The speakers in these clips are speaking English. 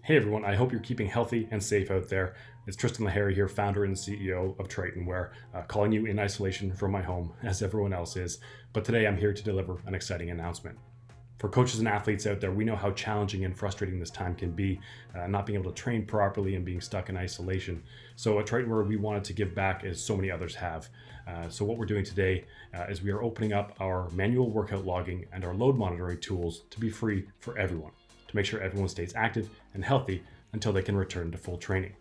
Hey everyone, I hope you're keeping healthy and safe out there. It's Tristan Lahari here, founder and CEO of TritonWear, calling you in isolation from my home, as everyone else is. But today I'm here to deliver an exciting announcement. For coaches and athletes out there, we know how challenging and frustrating this time can be, not being able to train properly and being stuck in isolation. So at TritonWear, we wanted to give back as so many others have. So what we're doing today is we are opening up our manual workout logging and our load monitoring tools to be free for everyone, to make sure everyone stays active and healthy until they can return to full training.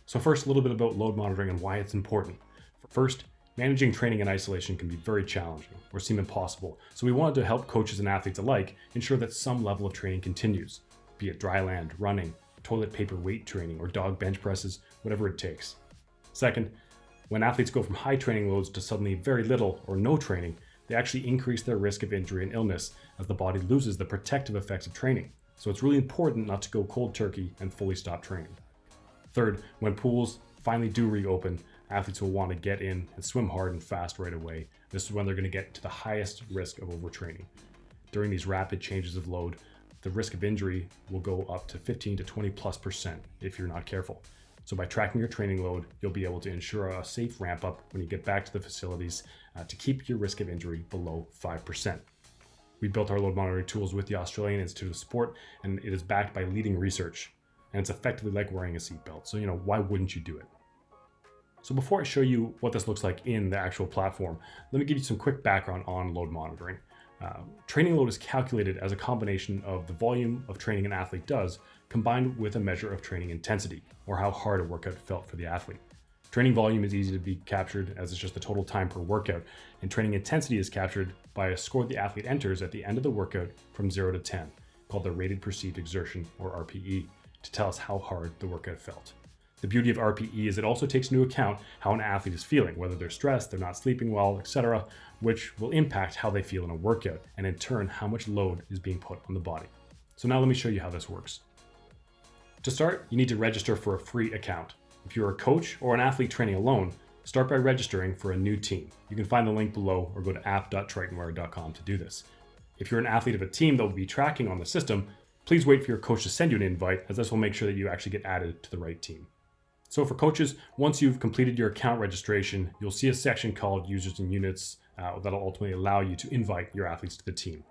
So first, a little bit about load monitoring and why it's important. First, managing training in isolation can be very challenging or seem impossible. So we wanted to help coaches and athletes alike ensure that some level of training continues, be it dry land, running, toilet paper weight training, or dog bench presses, whatever it takes. Second, when athletes go from high training loads to suddenly very little or no training, they actually increase their risk of injury and illness as the body loses the protective effects of training. So it's really important not to go cold turkey and fully stop training. Third, when pools finally do reopen, athletes will want to get in and swim hard and fast right away. This is when they're going to get to the highest risk of overtraining. During these rapid changes of load, the risk of injury will go up to 15 to 20+% if you're not careful. So by tracking your training load, you'll be able to ensure a safe ramp up when you get back to the facilities to keep your risk of injury below 5%. We built our load monitoring tools with the Australian Institute of Sport, and it is backed by leading research. And it's effectively like wearing a seatbelt. So, why wouldn't you do it? So before I show you what this looks like in the actual platform, let me give you some quick background on load monitoring. Training load is calculated as a combination of the volume of training an athlete does, combined with a measure of training intensity, or how hard a workout felt for the athlete. Training volume is easy to be captured as it's just the total time per workout, and training intensity is captured by a score the athlete enters at the end of the workout from 0 to 10, called the rated perceived exertion, or RPE, to tell us how hard the workout felt. The beauty of RPE is it also takes into account how an athlete is feeling, whether they're stressed, they're not sleeping well, etc., which will impact how they feel in a workout, and in turn, how much load is being put on the body. So now let me show you how this works. To start, you need to register for a free account. If you're a coach or an athlete training alone, start by registering for a new team. You can find the link below or go to app.tritonwear.com to do this. If you're an athlete of a team that will be tracking on the system, please wait for your coach to send you an invite, as this will make sure that you actually get added to the right team. So for coaches, once you've completed your account registration, you'll see a section called Users and Units that'll ultimately allow you to invite your athletes to the team.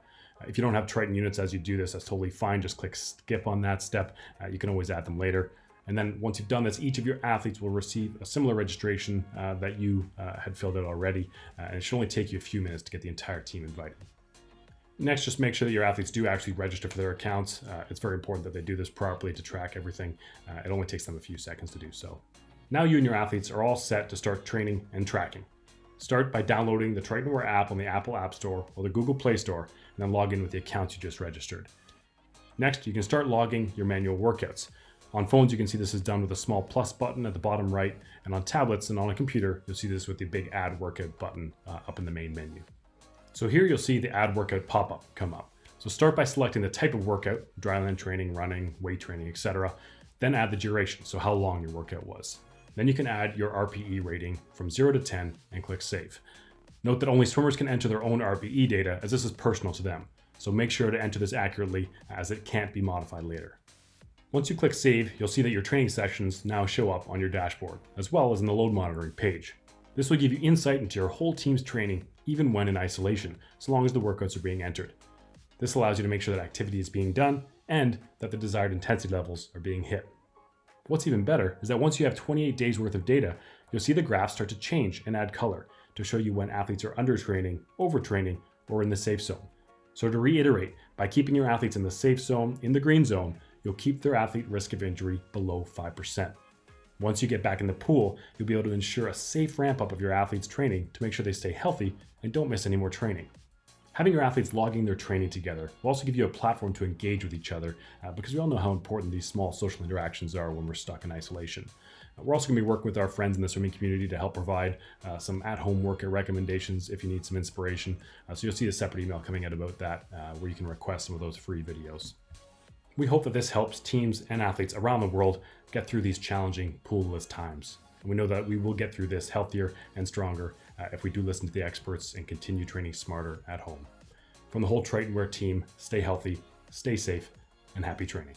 If you don't have Triton units as you do this, that's totally fine. Just click skip on that step. You can always add them later. And then once you've done this, each of your athletes will receive a similar registration that you had filled out already. And it should only take you a few minutes to get the entire team invited. Next, just make sure that your athletes do actually register for their accounts. It's very important that they do this properly to track everything. It only takes them a few seconds to do so. Now you and your athletes are all set to start training and tracking. Start by downloading the TritonWear app on the Apple App Store or the Google Play Store, and then log in with the accounts you just registered. Next, you can start logging your manual workouts. On phones, you can see this is done with a small plus button at the bottom right, and on tablets and on a computer, you'll see this with the big Add Workout button up in the main menu. So here you'll see the Add Workout pop-up come up. So start by selecting the type of workout, dryland training, running, weight training, etc. Then add the duration, so how long your workout was. Then you can add your RPE rating from 0 to 10 and click Save. Note that only swimmers can enter their own RPE data, as this is personal to them. So make sure to enter this accurately, as it can't be modified later. Once you click Save, you'll see that your training sessions now show up on your dashboard, as well as in the load monitoring page. This will give you insight into your whole team's training, even when in isolation, so long as the workouts are being entered. This allows you to make sure that activity is being done and that the desired intensity levels are being hit. What's even better is that once you have 28 days worth of data, you'll see the graphs start to change and add color to show you when athletes are undertraining, overtraining, or in the safe zone. So to reiterate, by keeping your athletes in the safe zone, in the green zone, you'll keep their athlete risk of injury below 5%. Once you get back in the pool, you'll be able to ensure a safe ramp up of your athletes' training to make sure they stay healthy and don't miss any more training. Having your athletes logging their training together will also give you a platform to engage with each other because we all know how important these small social interactions are when we're stuck in isolation. We're also going to be working with our friends in the swimming community to help provide some at-home workout recommendations if you need some inspiration. So you'll see a separate email coming out about that where you can request some of those free videos. We hope that this helps teams and athletes around the world get through these challenging poolless times. And we know that we will get through this healthier and stronger if we do listen to the experts and continue training smarter at home. From the whole TritonWear team, stay healthy, stay safe, and happy training.